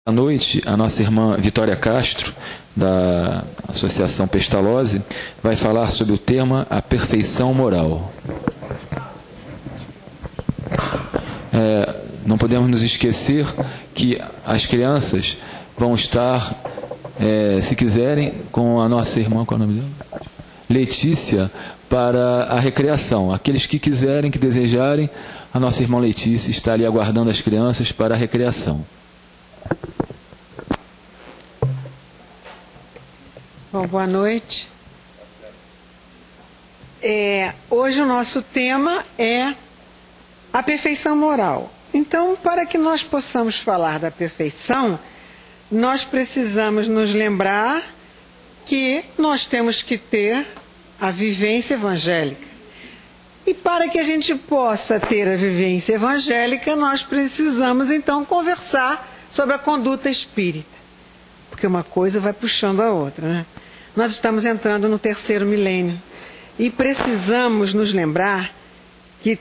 À noite, a nossa irmã Vitória Castro, da Associação Pestalozzi, vai falar sobre o tema A Perfeição Moral. Não podemos nos esquecer que as crianças vão estar, se quiserem, com a nossa irmã, qual é o nome dela? Letícia, para a recreação. Aqueles que quiserem, que desejarem, a nossa irmã Letícia está ali aguardando as crianças para a recreação. Bom, boa noite. Hoje o nosso tema é a perfeição moral. Então, para que nós possamos falar da perfeição, nós precisamos nos lembrar que nós temos que ter a vivência evangélica. E para que a gente possa ter a vivência evangélica, nós precisamos então conversar sobre a conduta espírita. Porque uma coisa vai puxando a outra, né? Nós estamos entrando no 3º milênio e precisamos nos lembrar que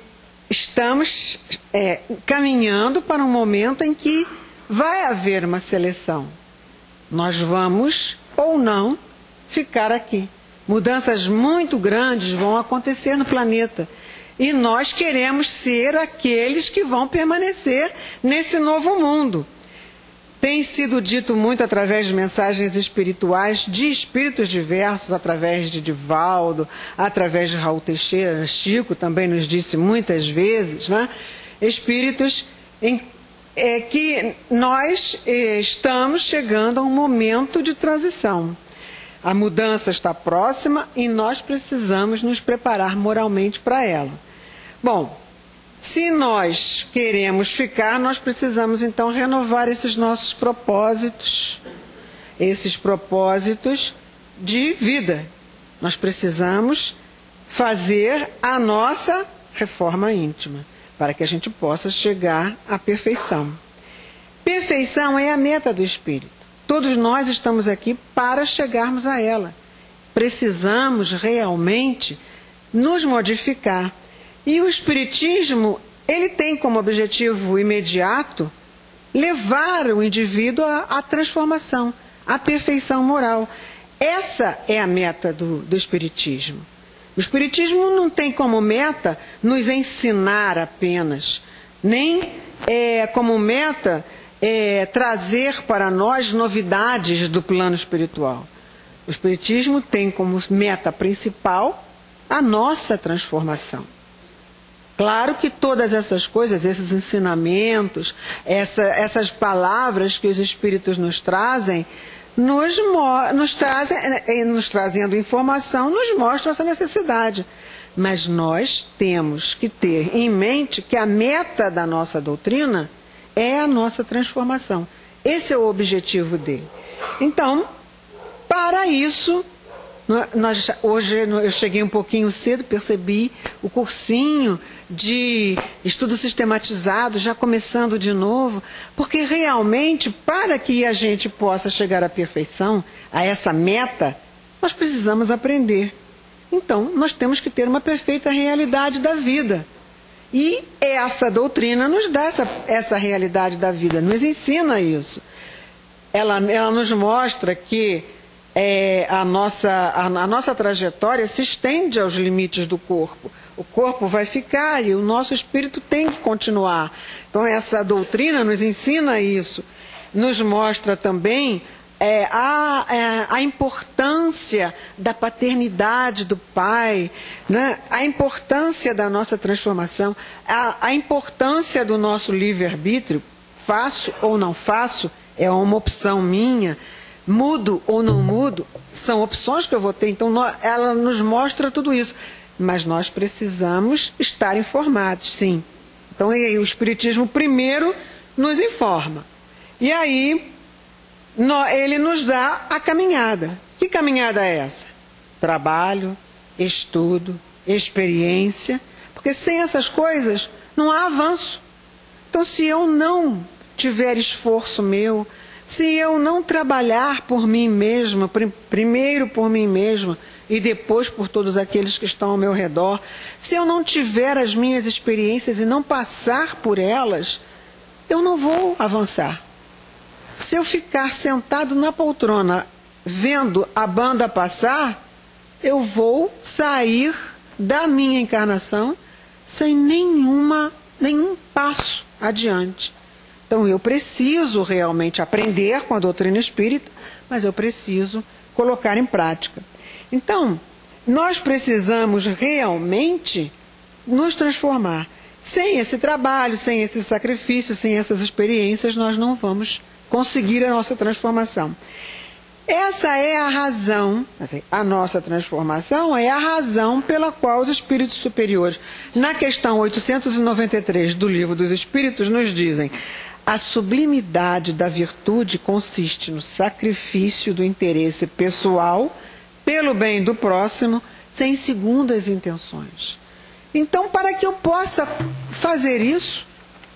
estamos caminhando para um momento em que vai haver uma seleção. Nós vamos ou não ficar aqui. Mudanças muito grandes vão acontecer no planeta e nós queremos ser aqueles que vão permanecer nesse novo mundo. Tem sido dito muito através de mensagens espirituais de espíritos diversos, através de Divaldo, através de Raul Teixeira, Chico também nos disse muitas vezes, né? Espíritos que nós estamos chegando a um momento de transição. A mudança está próxima e nós precisamos nos preparar moralmente para ela. Bom, se nós queremos ficar, nós precisamos então renovar esses nossos propósitos de vida. Nós precisamos fazer a nossa reforma íntima, para que a gente possa chegar à perfeição. Perfeição é a meta do Espírito. Todos nós estamos aqui para chegarmos a ela. Precisamos realmente nos modificar. E o Espiritismo, ele tem como objetivo imediato levar o indivíduo à transformação, à perfeição moral. Essa é a meta do Espiritismo. O Espiritismo não tem como meta nos ensinar apenas, nem como meta trazer para nós novidades do plano espiritual. O Espiritismo tem como meta principal a nossa transformação. Claro que todas essas coisas, esses ensinamentos, essas palavras que os Espíritos nos trazem, nos trazendo informação, nos mostram essa necessidade. Mas nós temos que ter em mente que a meta da nossa doutrina é a nossa transformação. Esse é o objetivo dele. Então, para isso, hoje eu cheguei um pouquinho cedo, percebi o cursinho de estudo sistematizado, já começando de novo, porque realmente, para que a gente possa chegar à perfeição, a essa meta, nós precisamos aprender. Então, nós temos que ter uma perfeita realidade da vida. E essa doutrina nos dá essa realidade da vida, nos ensina isso. Ela nos mostra que a nossa trajetória se estende aos limites do corpo. O corpo vai ficar e o nosso espírito tem que continuar. Então, essa doutrina nos ensina isso. Nos mostra também a importância da paternidade do Pai, né? A importância da nossa transformação, a importância do nosso livre-arbítrio. Faço ou não faço, é uma opção minha. Mudo ou não mudo, são opções que eu vou ter. Então, ela nos mostra tudo isso. Mas nós precisamos estar informados, sim. Então, o Espiritismo primeiro nos informa. E aí, ele nos dá a caminhada. Que caminhada é essa? Trabalho, estudo, experiência. Porque sem essas coisas, não há avanço. Então, se eu não tiver esforço meu, se eu não trabalhar por mim mesma, primeiro por mim mesma e depois por todos aqueles que estão ao meu redor, se eu não tiver as minhas experiências e não passar por elas, eu não vou avançar. Se eu ficar sentado na poltrona vendo a banda passar, eu vou sair da minha encarnação sem nenhum passo adiante. Então eu preciso realmente aprender com a doutrina espírita, mas eu preciso colocar em prática. Então, nós precisamos realmente nos transformar. Sem esse trabalho, sem esse sacrifício, sem essas experiências, nós não vamos conseguir a nossa transformação. Essa é a razão, a nossa transformação é a razão pela qual os espíritos superiores, na questão 893 do Livro dos Espíritos, nos dizem: a sublimidade da virtude consiste no sacrifício do interesse pessoal pelo bem do próximo, sem segundas intenções. Então, para que eu possa fazer isso,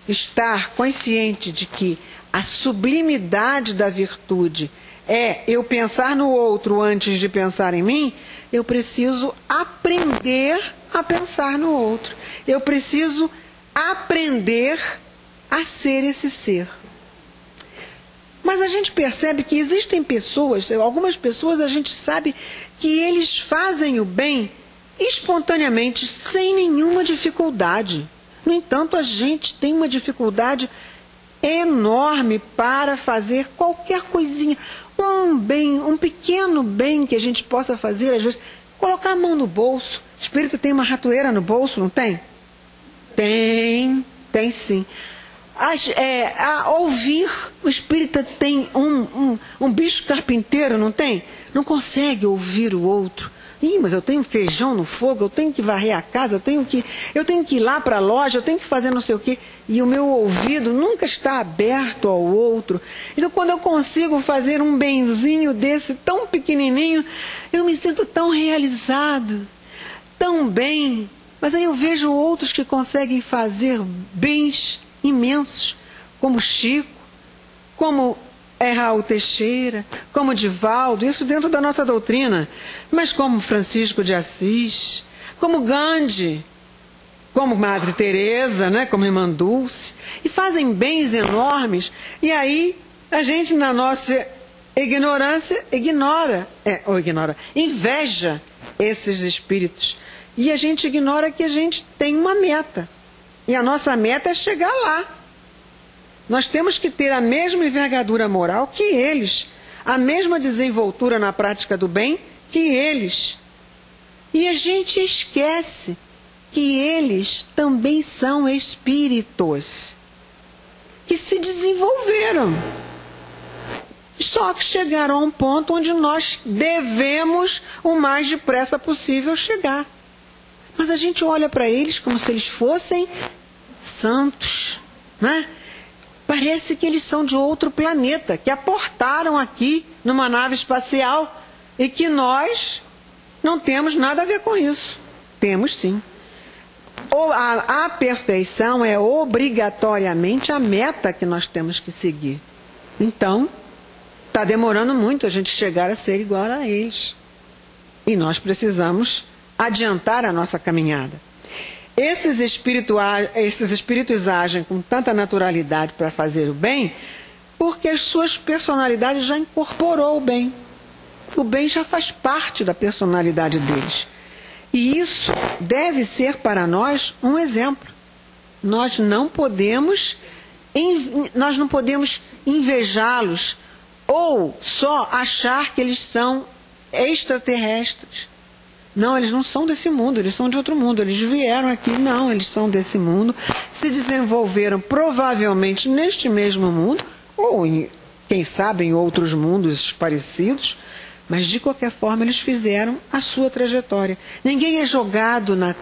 estar consciente de que a sublimidade da virtude é eu pensar no outro antes de pensar em mim, eu preciso aprender a pensar no outro. Eu preciso aprender a ser esse ser. Mas a gente percebe que existem pessoas, algumas pessoas a gente sabe que eles fazem o bem espontaneamente, sem nenhuma dificuldade. No entanto, a gente tem uma dificuldade enorme para fazer qualquer coisinha. Um bem, um pequeno bem que a gente possa fazer, às vezes, colocar a mão no bolso. O espírito tem uma ratoeira no bolso, não tem? Tem sim. Ouvir, o espírita tem um bicho carpinteiro, não tem? Não consegue ouvir o outro. Ih, mas eu tenho feijão no fogo, eu tenho que varrer a casa, eu tenho que ir lá para a loja, eu tenho que fazer não sei o quê. E o meu ouvido nunca está aberto ao outro. Então, quando eu consigo fazer um benzinho desse tão pequenininho, eu me sinto tão realizado, tão bem. Mas aí eu vejo outros que conseguem fazer bens imensos, como Chico, como Raul Teixeira, como Divaldo, isso dentro da nossa doutrina, mas como Francisco de Assis, como Gandhi, como Madre Teresa, né, como Irmã Dulce, e fazem bens enormes, e aí a gente, na nossa ignorância, inveja esses espíritos, e a gente ignora que a gente tem uma meta, e a nossa meta é chegar lá. Nós temos que ter a mesma envergadura moral que eles, a mesma desenvoltura na prática do bem que eles. E a gente esquece que eles também são espíritos que se desenvolveram. Só que chegaram a um ponto onde nós devemos o mais depressa possível chegar. Mas a gente olha para eles como se eles fossem santos, né? Parece que eles são de outro planeta, que aportaram aqui numa nave espacial e que nós não temos nada a ver com isso. Temos sim. A perfeição é obrigatoriamente a meta que nós temos que seguir. Então, está demorando muito a gente chegar a ser igual a eles. E nós precisamos adiantar a nossa caminhada. Esses espíritos agem com tanta naturalidade para fazer o bem, porque as suas personalidades já incorporou o bem. O bem já faz parte da personalidade deles. E isso deve ser para nós um exemplo. Nós não podemos invejá-los ou só achar que eles são extraterrestres. Não, eles não são desse mundo, eles são de outro mundo. Eles vieram aqui, não, eles são desse mundo. Se desenvolveram provavelmente neste mesmo mundo, ou quem sabe em outros mundos parecidos, mas de qualquer forma eles fizeram a sua trajetória. Ninguém é jogado no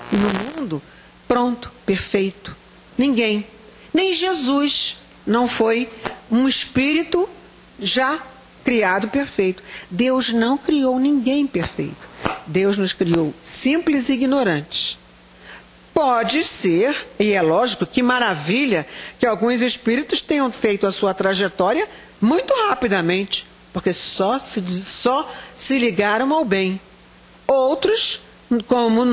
mundo pronto, perfeito. Ninguém. Nem Jesus não foi um espírito já criado perfeito. Deus não criou ninguém perfeito. Deus nos criou simples e ignorantes. Pode ser, e é lógico, que maravilha que alguns espíritos tenham feito a sua trajetória muito rapidamente, porque só se ligaram ao bem. Outros, como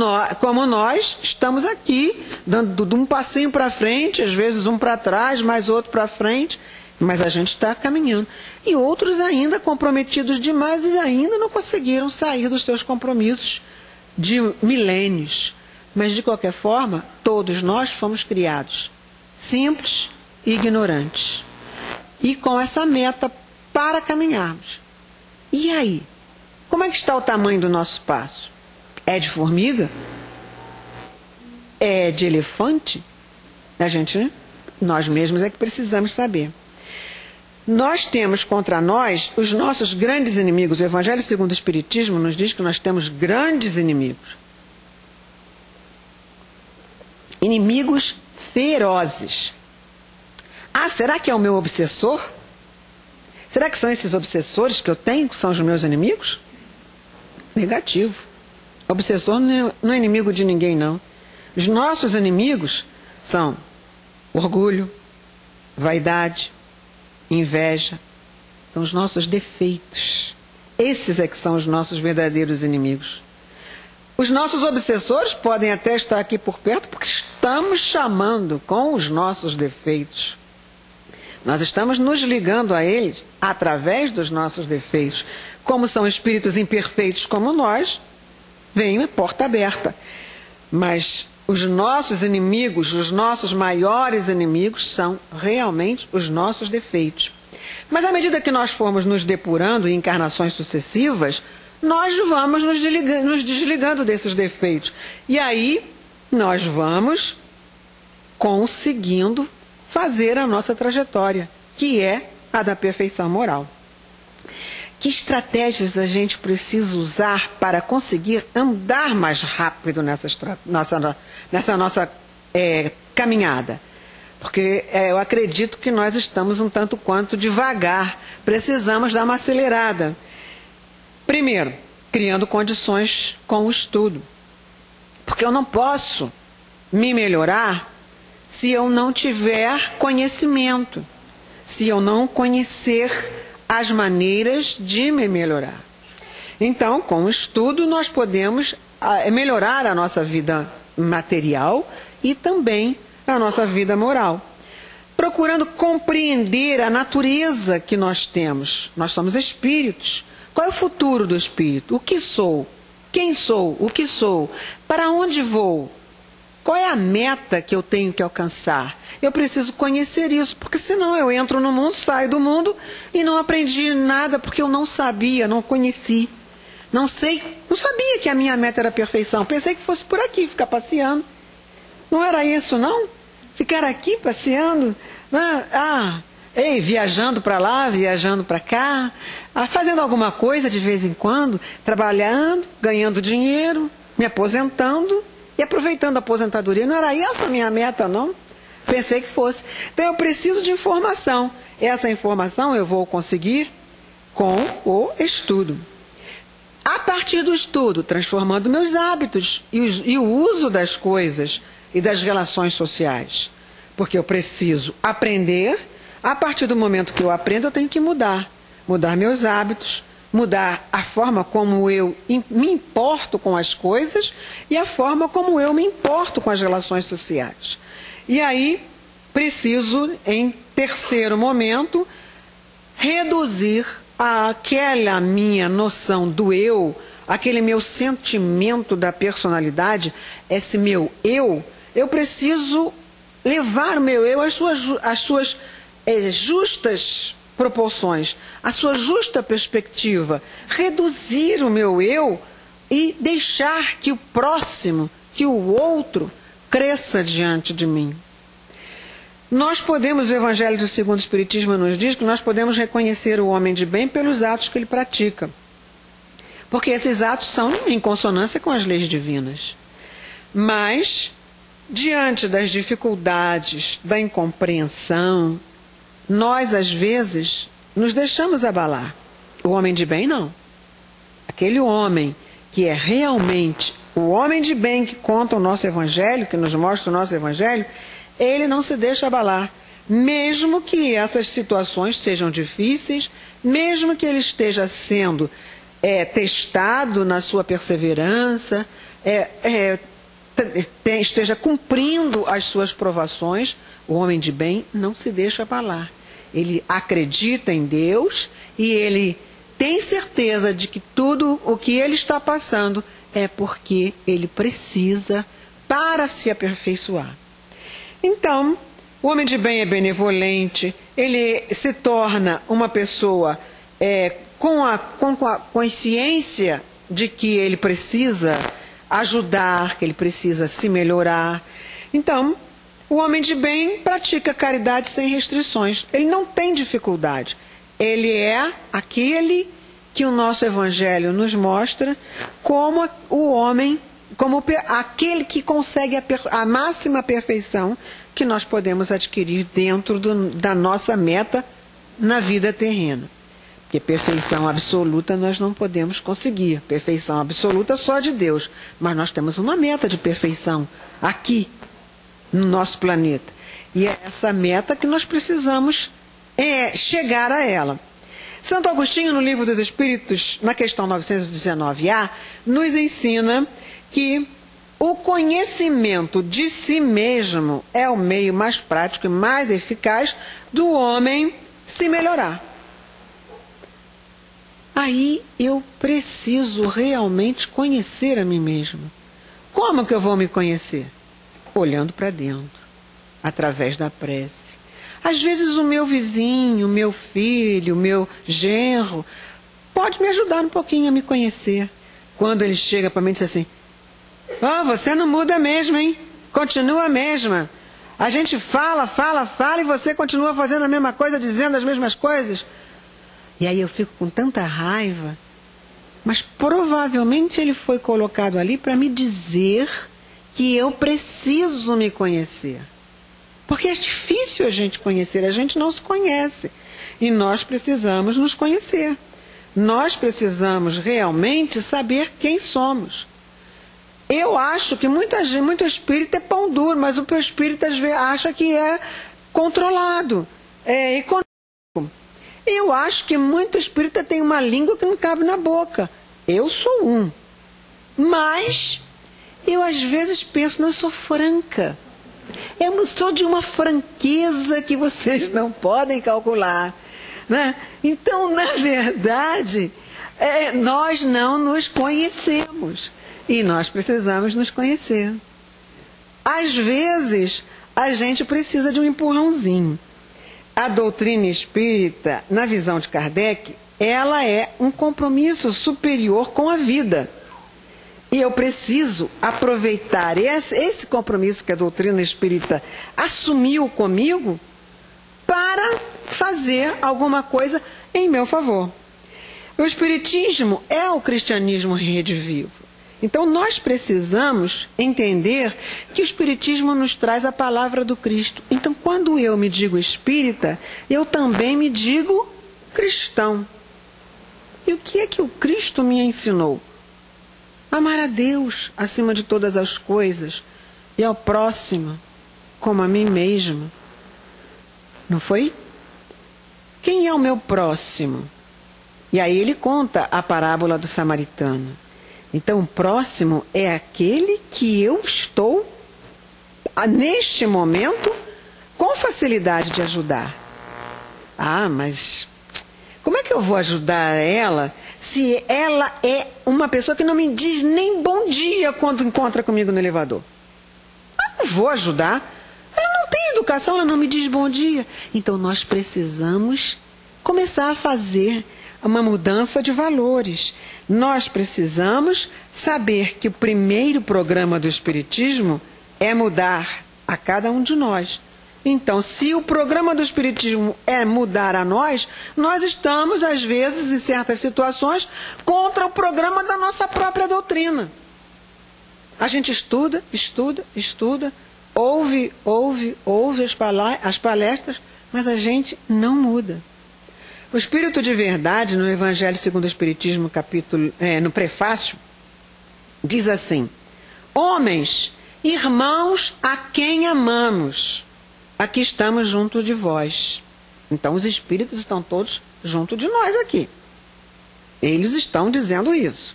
nós, estamos aqui, dando um passinho para frente, às vezes um para trás, mais outro para frente. mas a gente está caminhando. E outros ainda comprometidos demais e ainda não conseguiram sair dos seus compromissos de milênios. Mas, de qualquer forma, todos nós fomos criados simples e ignorantes. E com essa meta para caminharmos. E aí? Como é que está o tamanho do nosso passo? É de formiga? É de elefante? Nós mesmos é que precisamos saber. Nós temos contra nós os nossos grandes inimigos. O Evangelho segundo o Espiritismo nos diz que nós temos grandes inimigos. Inimigos ferozes. Ah, será que é o meu obsessor? Será que são esses obsessores que eu tenho que são os meus inimigos? Negativo. Obsessor não é inimigo de ninguém, não. Os nossos inimigos são orgulho, vaidade, inveja. São os nossos defeitos. Esses é que são os nossos verdadeiros inimigos. Os nossos obsessores podem até estar aqui por perto porque estamos chamando com os nossos defeitos. Nós estamos nos ligando a eles através dos nossos defeitos. Como são espíritos imperfeitos como nós, vem a porta aberta. Mas os nossos inimigos, os nossos maiores inimigos, são realmente os nossos defeitos. Mas à medida que nós formos nos depurando em encarnações sucessivas, nós vamos nos desligando desses defeitos. E aí nós vamos conseguindo fazer a nossa trajetória, que é a da perfeição moral. Que estratégias a gente precisa usar para conseguir andar mais rápido nessa nossa caminhada? Porque eu acredito que nós estamos um tanto quanto devagar, precisamos dar uma acelerada. Primeiro, criando condições com o estudo. Porque eu não posso me melhorar se eu não tiver conhecimento, se eu não conhecer as maneiras de me melhorar. Então, com o estudo, nós podemos melhorar a nossa vida material e também a nossa vida moral. Procurando compreender a natureza que nós temos. Nós somos espíritos. Qual é o futuro do espírito? O que sou? Quem sou? O que sou? Para onde vou? Qual é a meta que eu tenho que alcançar? Eu preciso conhecer isso, porque senão eu entro no mundo, saio do mundo e não aprendi nada porque eu não sabia, não conheci. Não sabia que a minha meta era a perfeição. Pensei que fosse por aqui, ficar passeando. Não era isso, não? Ficar aqui passeando, viajando para lá, viajando para cá, fazendo alguma coisa de vez em quando, trabalhando, ganhando dinheiro, me aposentando e aproveitando a aposentadoria. Não era essa a minha meta, não? Pensei que fosse. Então eu preciso de informação. Essa informação eu vou conseguir com o estudo. A partir do estudo, transformando meus hábitos e o uso das coisas e das relações sociais. Porque eu preciso aprender. A partir do momento que eu aprendo, eu tenho que mudar. Mudar meus hábitos, mudar a forma como eu me importo com as coisas e a forma como eu me importo com as relações sociais. E aí, preciso, em terceiro momento, reduzir aquela minha noção do eu, aquele meu sentimento da personalidade, esse meu eu preciso levar o meu eu às suas justas proporções, a sua justa perspectiva, reduzir o meu eu e deixar que o próximo, que o outro, cresça diante de mim. Nós podemos, o Evangelho segundo o Espiritismo nos diz que nós podemos reconhecer o homem de bem pelos atos que ele pratica. Porque esses atos são em consonância com as leis divinas. Mas, diante das dificuldades, da incompreensão, nós, às vezes, nos deixamos abalar. O homem de bem, não. Aquele homem que é realmente o homem de bem que conta o nosso Evangelho, que nos mostra o nosso Evangelho, ele não se deixa abalar. Mesmo que essas situações sejam difíceis, mesmo que ele esteja sendo testado na sua perseverança, esteja cumprindo as suas provações, o homem de bem não se deixa abalar. Ele acredita em Deus e ele tem certeza de que tudo o que ele está passando é porque ele precisa para se aperfeiçoar. Então, o homem de bem é benevolente, ele se torna uma pessoa com a consciência de que ele precisa ajudar, que ele precisa se melhorar. Então, o homem de bem pratica caridade sem restrições. Ele não tem dificuldade. Ele é aquele que o nosso Evangelho nos mostra como o homem, como aquele que consegue a máxima perfeição que nós podemos adquirir dentro da nossa meta na vida terrena. Porque perfeição absoluta nós não podemos conseguir. Perfeição absoluta só de Deus. Mas nós temos uma meta de perfeição aqui, no nosso planeta. E é essa meta que nós precisamos chegar a ela. Santo Agostinho, no Livro dos Espíritos, na questão 919A, nos ensina que o conhecimento de si mesmo é o meio mais prático e mais eficaz do homem se melhorar. Aí eu preciso realmente conhecer a mim mesmo. Como que eu vou me conhecer? Olhando para dentro, através da prece. Às vezes o meu vizinho, o meu filho, o meu genro, pode me ajudar um pouquinho a me conhecer. Quando ele chega para mim e diz assim, você não muda mesmo, hein? Continua a mesma. A gente fala e você continua fazendo a mesma coisa, dizendo as mesmas coisas. E aí eu fico com tanta raiva, mas provavelmente ele foi colocado ali para me dizer que eu preciso me conhecer. Porque é difícil a gente conhecer, a gente não se conhece. E nós precisamos nos conhecer. Nós precisamos realmente saber quem somos. Eu acho que muito espírita é pão duro, mas o espírita às vezes acha que é controlado, é econômico. Eu acho que muito espírita tem uma língua que não cabe na boca. Eu sou um. Mas eu às vezes penso, não, eu sou franca. Eu sou de uma franqueza que vocês não podem calcular. Né? Então, na verdade, nós não nos conhecemos. E nós precisamos nos conhecer. Às vezes, a gente precisa de um empurrãozinho. A doutrina espírita, na visão de Kardec, ela é um compromisso superior com a vida. E eu preciso aproveitar esse compromisso que a doutrina espírita assumiu comigo para fazer alguma coisa em meu favor. O espiritismo é o cristianismo redivivo. Então nós precisamos entender que o espiritismo nos traz a palavra do Cristo. Então quando eu me digo espírita, eu também me digo cristão. E o que é que o Cristo me ensinou? Amar a Deus acima de todas as coisas e ao próximo como a mim mesmo. Não foi? Quem é o meu próximo? E aí ele conta a parábola do samaritano. Então, o próximo é aquele que eu estou, neste momento, com facilidade de ajudar. Mas como é que eu vou ajudar ela se ela é uma pessoa que não me diz nem bom dia quando encontra comigo no elevador? Eu não vou ajudar. Ela não tem educação, ela não me diz bom dia. Então, nós precisamos começar a fazer uma mudança de valores. Nós precisamos saber que o primeiro programa do Espiritismo é mudar a cada um de nós. Então, se o programa do Espiritismo é mudar a nós, nós estamos, às vezes, em certas situações, contra o programa da nossa própria doutrina. A gente estuda, ouve as palestras, mas a gente não muda. O Espírito de Verdade, no Evangelho segundo o Espiritismo, no prefácio, diz assim: homens, irmãos a quem amamos, aqui estamos junto de vós. Então os espíritos estão todos junto de nós aqui. Eles estão dizendo isso.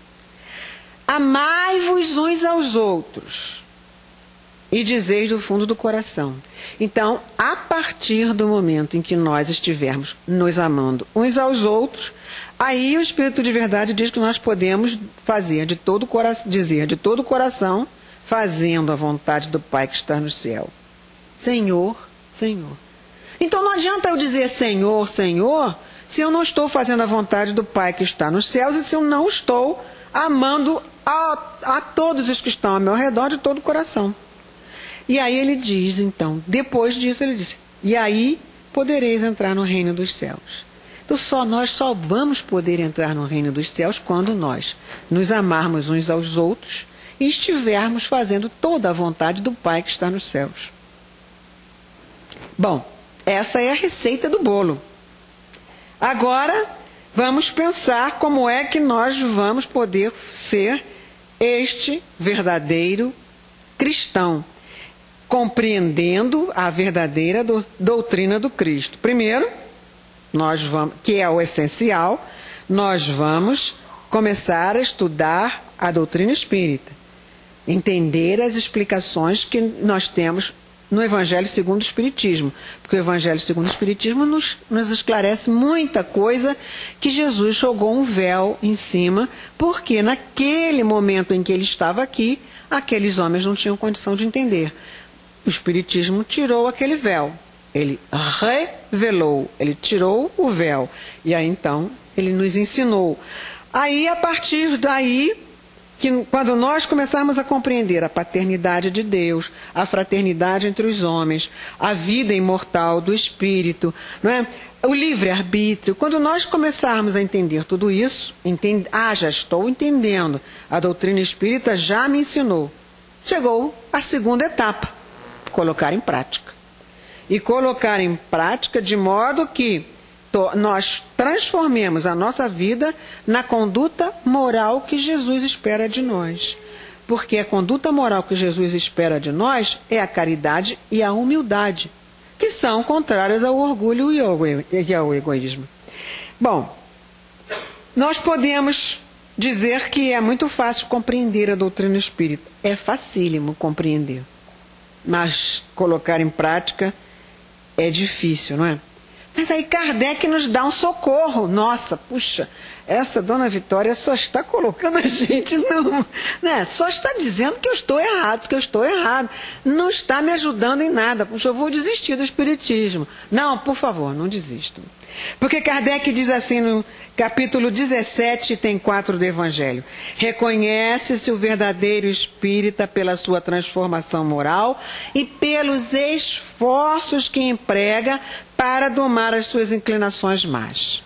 Amai-vos uns aos outros. e dizeis do fundo do coração. Então, a partir do momento em que nós estivermos nos amando uns aos outros, aí o Espírito de verdade diz que nós podemos fazer dizer de todo o coração, fazendo a vontade do Pai que está no céu. Senhor, Senhor. Então não adianta eu dizer Senhor, Senhor, se eu não estou fazendo a vontade do Pai que está nos céus e se eu não estou amando a todos os que estão ao meu redor de todo o coração. E aí ele diz, então, depois disso ele diz, e aí podereis entrar no reino dos céus. Então nós só vamos poder entrar no reino dos céus quando nós nos amarmos uns aos outros e estivermos fazendo toda a vontade do Pai que está nos céus. Bom, essa é a receita do bolo. Agora, vamos pensar como é que nós vamos poder ser este verdadeiro cristão, compreendendo a verdadeira doutrina do Cristo. Primeiro, que é o essencial, nós vamos começar a estudar a doutrina espírita, entender as explicações que nós temos no Evangelho segundo o Espiritismo, porque o Evangelho segundo o Espiritismo nos esclarece muita coisa que Jesus jogou um véu em cima, porque naquele momento em que ele estava aqui, aqueles homens não tinham condição de entender. O Espiritismo tirou aquele véu, ele revelou, ele tirou o véu, e aí então ele nos ensinou. Aí, a partir daí, quando nós começarmos a compreender a paternidade de Deus, a fraternidade entre os homens, a vida imortal do Espírito, não é? O livre-arbítrio, quando nós começarmos a entender tudo isso, já estou entendendo, a doutrina espírita já me ensinou. Chegou a segunda etapa, colocar em prática. E colocar em prática de modo que nós transformemos a nossa vida na conduta moral que Jesus espera de nós. Porque a conduta moral que Jesus espera de nós é a caridade e a humildade, que são contrárias ao orgulho e ao egoísmo. Bom, nós podemos dizer que é muito fácil compreender a doutrina espírita. É facílimo compreender. Mas colocar em prática é difícil, não é? Mas aí Kardec nos dá um socorro. Nossa, puxa, essa Dona Vitória só está colocando a gente né? Só está dizendo que eu estou errado, Não está me ajudando em nada. Puxa, eu vou desistir do Espiritismo. Não, por favor, não desistam. Porque Kardec diz assim no capítulo 17, item 4 do Evangelho: reconhece-se o verdadeiro espírita pela sua transformação moral e pelos esforços que emprega para domar as suas inclinações más.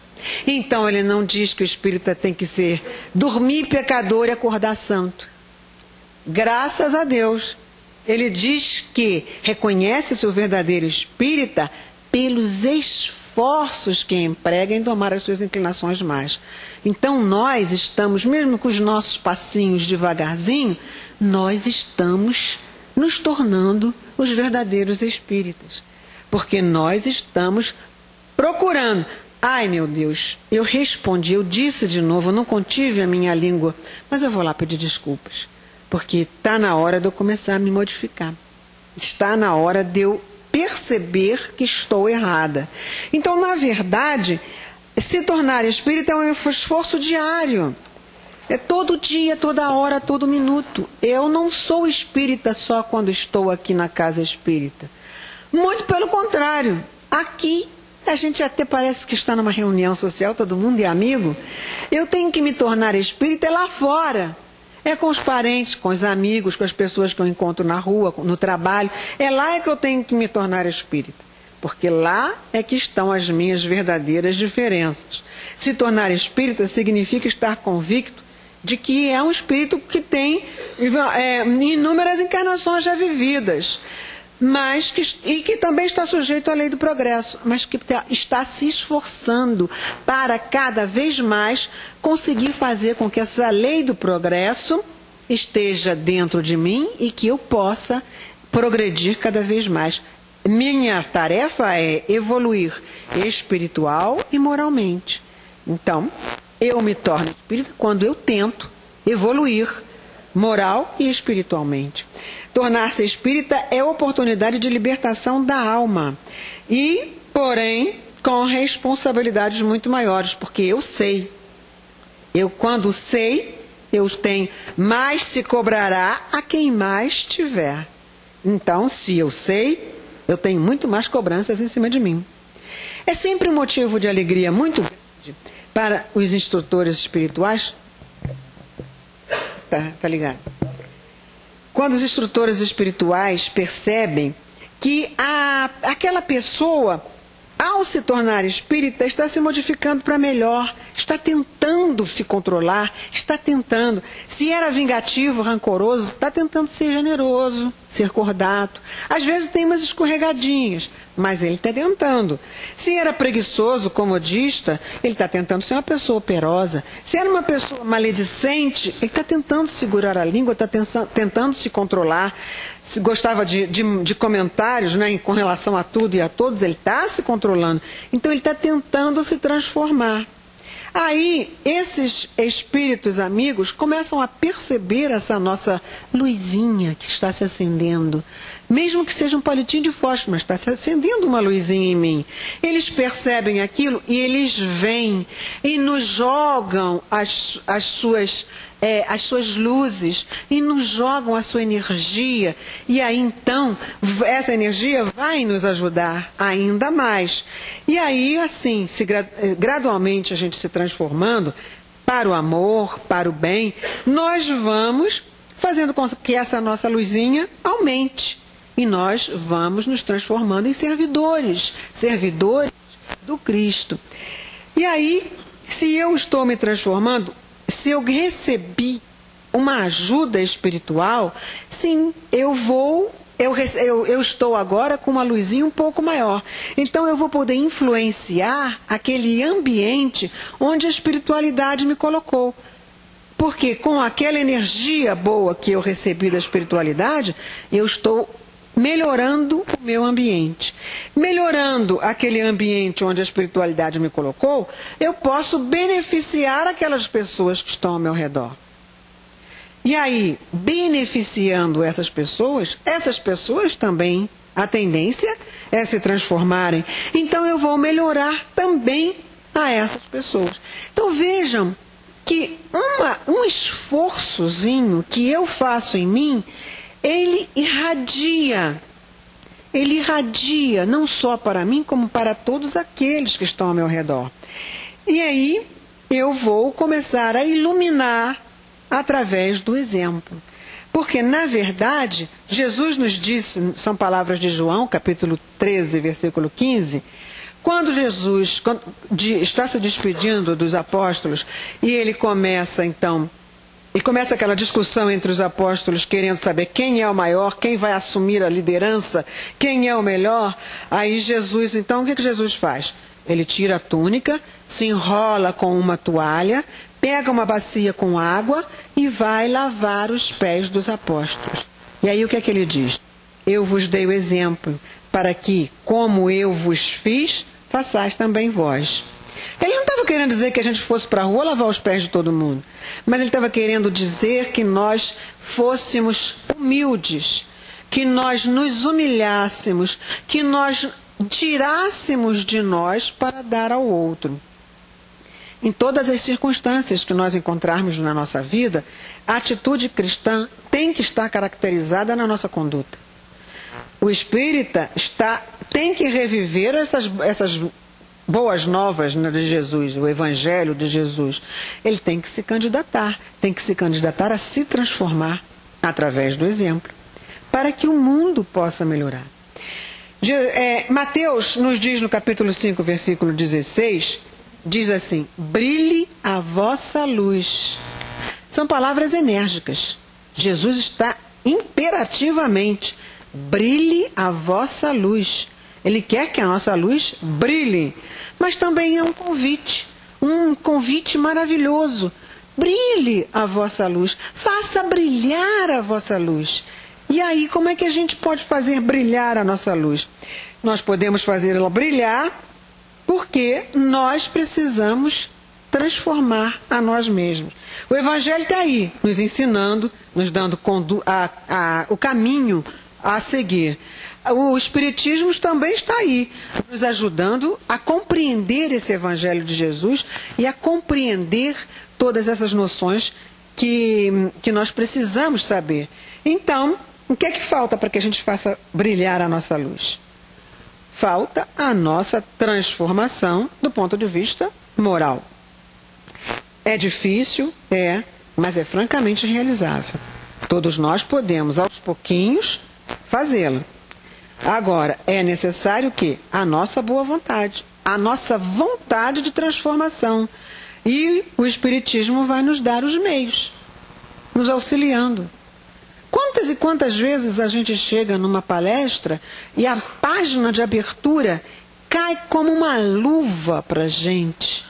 Então ele não diz que o espírita tem que dormir pecador e acordar santo. Graças a Deus. Ele diz que reconhece-se o verdadeiro espírita pelos esforços que emprega em domar as suas inclinações más. Então nós estamos, mesmo com os nossos passinhos devagarzinho, nós estamos nos tornando os verdadeiros espíritas. Porque nós estamos procurando. Ai, meu Deus, eu respondi, eu disse de novo, eu não contive a minha língua, mas eu vou lá pedir desculpas. Porque está na hora de eu começar a me modificar. Está na hora de eu perceber que estou errada. Então, na verdade, se tornar espírita é um esforço diário. É todo dia, toda hora, todo minuto. Eu não sou espírita só quando estou aqui na casa espírita. Muito pelo contrário. Aqui, a gente até parece que está numa reunião social, todo mundo é amigo. Eu tenho que me tornar espírita lá fora. É com os parentes, com os amigos, com as pessoas que eu encontro na rua, no trabalho. É lá que eu tenho que me tornar espírita. Porque lá é que estão as minhas verdadeiras diferenças. Se tornar espírita significa estar convicto de que é um espírito que tem inúmeras encarnações já vividas, e que também está sujeito à lei do progresso, mas que está se esforçando para cada vez mais conseguir fazer com que essa lei do progresso esteja dentro de mim e que eu possa progredir cada vez mais. Minha tarefa é evoluir espiritual e moralmente. Então, eu me torno espírita quando eu tento evoluir moral e espiritualmente. Tornar-se espírita é oportunidade de libertação da alma. E, porém, com responsabilidades muito maiores, porque eu sei. Eu, quando sei, eu tenho, mais se cobrará a quem mais tiver. Então, se eu sei, eu tenho muito mais cobranças em cima de mim. É sempre um motivo de alegria muito grande para os instrutores espirituais. Tá ligado? Quando os instrutores espirituais percebem que aquela pessoa, ao se tornar espírita, está se modificando para melhor, está tentando se controlar, está tentando. Se era vingativo, rancoroso, está tentando ser generoso, ser cordato. Às vezes tem umas escorregadinhas, mas ele está tentando. Se era preguiçoso, comodista, ele está tentando ser uma pessoa operosa. Se era uma pessoa maledicente, ele está tentando segurar a língua, está tentando se controlar. Se gostava de comentários, né, com relação a tudo e a todos, ele está se controlando. Então ele está tentando se transformar. Aí, esses espíritos amigos começam a perceber essa nossa luzinha que está se acendendo. Mesmo que seja um palitinho de fósforo, mas está se acendendo uma luzinha em mim. Eles percebem aquilo e eles vêm e nos jogam as suas luzes e nos jogam a sua energia. E aí, então, essa energia vai nos ajudar ainda mais. E aí, assim, gradualmente a gente se transformando para o amor, para o bem, nós vamos fazendo com que essa nossa luzinha aumente. E nós vamos nos transformando em servidores do Cristo. E aí, se eu estou me transformando, se eu recebi uma ajuda espiritual, sim, eu estou agora com uma luzinha um pouco maior. Então eu vou poder influenciar aquele ambiente onde a espiritualidade me colocou. Porque com aquela energia boa que eu recebi da espiritualidade, eu estou melhorando o meu ambiente. Melhorando aquele ambiente onde a espiritualidade me colocou, eu posso beneficiar aquelas pessoas que estão ao meu redor. E aí, beneficiando essas pessoas também, a tendência é se transformarem. Então eu vou melhorar também a essas pessoas. Então vejam que um esforçozinho que eu faço em mim, ele irradia não só para mim, como para todos aqueles que estão ao meu redor. E aí eu vou começar a iluminar através do exemplo. Porque, na verdade, Jesus nos disse, são palavras de João, capítulo 13, versículo 15, quando Jesus está se despedindo dos apóstolos, e ele começa, então, começa aquela discussão entre os apóstolos, querendo saber quem é o maior, quem vai assumir a liderança, quem é o melhor. Aí Jesus, então, o que Jesus faz? Ele tira a túnica, se enrola com uma toalha, pega uma bacia com água e vai lavar os pés dos apóstolos. E aí o que é que ele diz? Eu vos dei o exemplo, para que, como eu vos fiz, façais também vós. Ele não estava querendo dizer que a gente fosse para a rua lavar os pés de todo mundo, mas ele estava querendo dizer que nós fôssemos humildes, que nós nos humilhássemos, que nós tirássemos de nós para dar ao outro. Em todas as circunstâncias que nós encontrarmos na nossa vida, a atitude cristã tem que estar caracterizada na nossa conduta. O espírita tem que reviver essas boas novas de Jesus, o Evangelho de Jesus. Ele tem que se candidatar a se transformar através do exemplo, para que o mundo possa melhorar. Mateus nos diz no capítulo 5, versículo 16, diz assim: brilhe a vossa luz. São palavras enérgicas. Jesus está imperativamente: brilhe a vossa luz. Ele quer que a nossa luz brilhe. Mas também é um convite maravilhoso. Brilhe a vossa luz. Faça brilhar a vossa luz. E aí, como é que a gente pode fazer brilhar a nossa luz? Nós podemos fazer ela brilhar porque nós precisamos transformar a nós mesmos. O Evangelho está aí, nos ensinando nos dando o caminho a seguir. O Espiritismo também está aí, nos ajudando a compreender esse Evangelho de Jesus e a compreender todas essas noções que nós precisamos saber. Então, o que é que falta para que a gente faça brilhar a nossa luz? Falta a nossa transformação do ponto de vista moral. É difícil, mas é francamente realizável. Todos nós podemos, aos pouquinhos, fazê-lo. Agora, é necessário que a nossa boa vontade, a nossa vontade de transformação. E o Espiritismo vai nos dar os meios, nos auxiliando. Quantas e quantas vezes a gente chega numa palestra e a página de abertura cai como uma luva para a gente.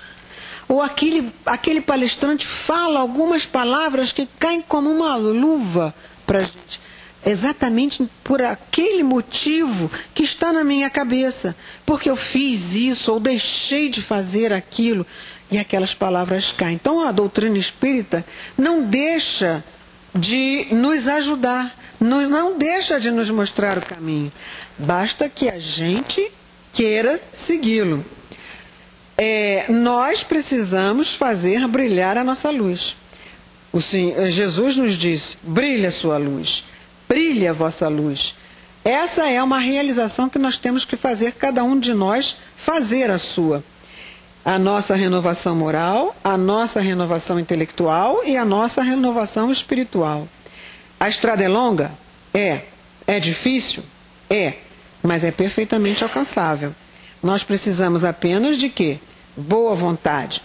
Ou aquele palestrante fala algumas palavras que caem como uma luva para a gente. Exatamente por aquele motivo que está na minha cabeça. Porque eu fiz isso ou deixei de fazer aquilo e aquelas palavras caem. Então a doutrina espírita não deixa de nos ajudar, não deixa de nos mostrar o caminho. Basta que a gente queira segui-lo. Nós precisamos fazer brilhar a nossa luz. Jesus nos disse: brilha a sua luz, brilhe a vossa luz. Essa é uma realização que nós temos que fazer, cada um de nós fazer a sua. A nossa renovação moral, a nossa renovação intelectual e a nossa renovação espiritual. A estrada é longa? É difícil? Mas é perfeitamente alcançável. Nós precisamos apenas de quê? Boa vontade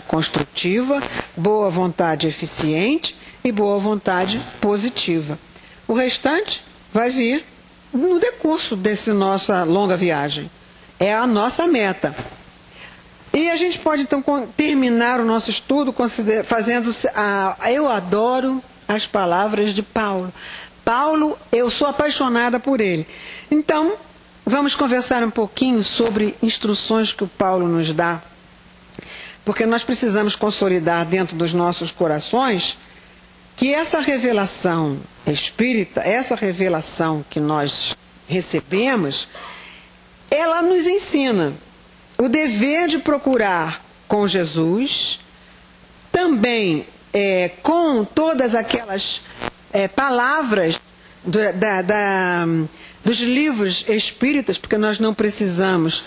construtiva, boa vontade eficiente e boa vontade positiva. O restante vai vir no decurso dessa nossa longa viagem. É a nossa meta. E a gente pode, então, terminar o nosso estudo fazendo... eu adoro as palavras de Paulo. Paulo, eu sou apaixonada por ele. Então, vamos conversar um pouquinho sobre instruções que o Paulo nos dá. Porque nós precisamos consolidar dentro dos nossos corações que essa revelação espírita, essa revelação que nós recebemos, ela nos ensina o dever de procurar com Jesus, também com todas aquelas palavras dos livros espíritas, porque nós não precisamos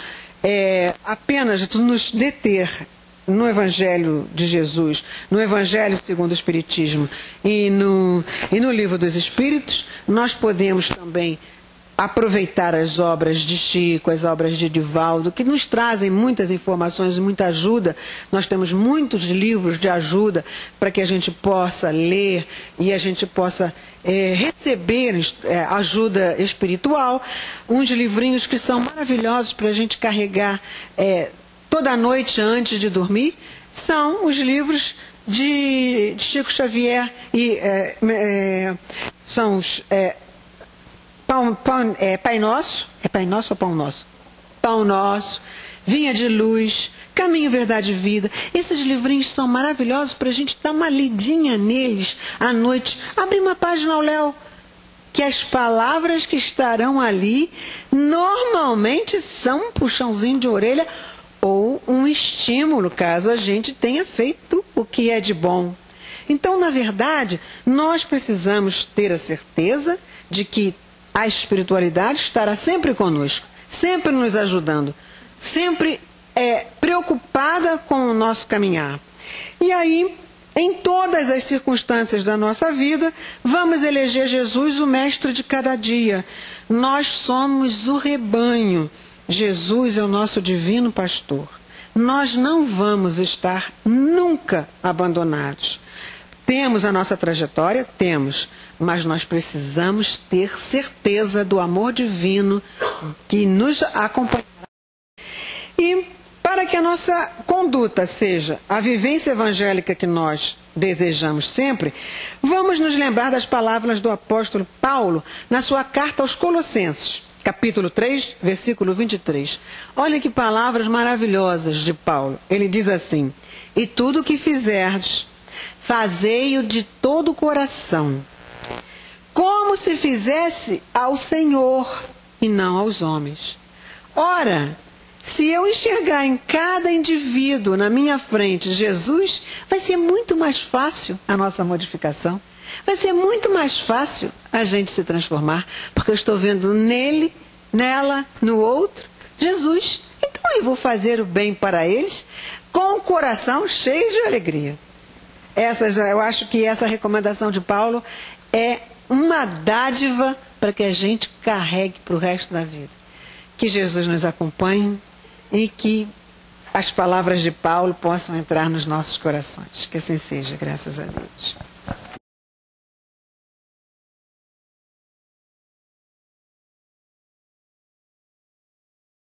apenas nos deter no Evangelho de Jesus, no Evangelho segundo o Espiritismo e no Livro dos Espíritos. Nós podemos também aproveitar as obras de Chico, as obras de Divaldo, que nos trazem muitas informações e muita ajuda. Nós temos muitos livros de ajuda para que a gente possa ler e a gente possa receber ajuda espiritual. Uns livrinhos que são maravilhosos para a gente carregar toda noite antes de dormir são os livros de Chico Xavier e são os... Pai Nosso, é Pai Nosso ou Pão Nosso? Pão Nosso, Vinha de Luz, Caminho, Verdade e Vida. Esses livrinhos são maravilhosos para a gente dar uma lidinha neles à noite. Abre uma página ao léu, que as palavras que estarão ali normalmente são um puxãozinho de orelha ou um estímulo, caso a gente tenha feito o que é de bom. Então, na verdade, nós precisamos ter a certeza de que a espiritualidade estará sempre conosco, sempre nos ajudando, sempre preocupada com o nosso caminhar. E aí, em todas as circunstâncias da nossa vida, vamos eleger Jesus o mestre de cada dia. Nós somos o rebanho. Jesus é o nosso divino pastor. Nós não vamos estar nunca abandonados. Temos a nossa trajetória? Temos. Mas nós precisamos ter certeza do amor divino que nos acompanhará. E para que a nossa conduta seja a vivência evangélica que nós desejamos sempre, vamos nos lembrar das palavras do apóstolo Paulo na sua carta aos Colossenses, capítulo 3, versículo 23. Olha que palavras maravilhosas de Paulo. Ele diz assim: e tudo o que fizerdes, fazei-o de todo o coração, como se fizesse ao Senhor e não aos homens. Ora, se eu enxergar em cada indivíduo na minha frente Jesus, vai ser muito mais fácil a nossa modificação. Vai ser muito mais fácil a gente se transformar, porque eu estou vendo nele, nela, no outro, Jesus. Então eu vou fazer o bem para eles com o coração cheio de alegria. Eu acho que essa recomendação de Paulo é uma dádiva para que a gente carregue para o resto da vida. Que Jesus nos acompanhe e que as palavras de Paulo possam entrar nos nossos corações. Que assim seja, graças a Deus.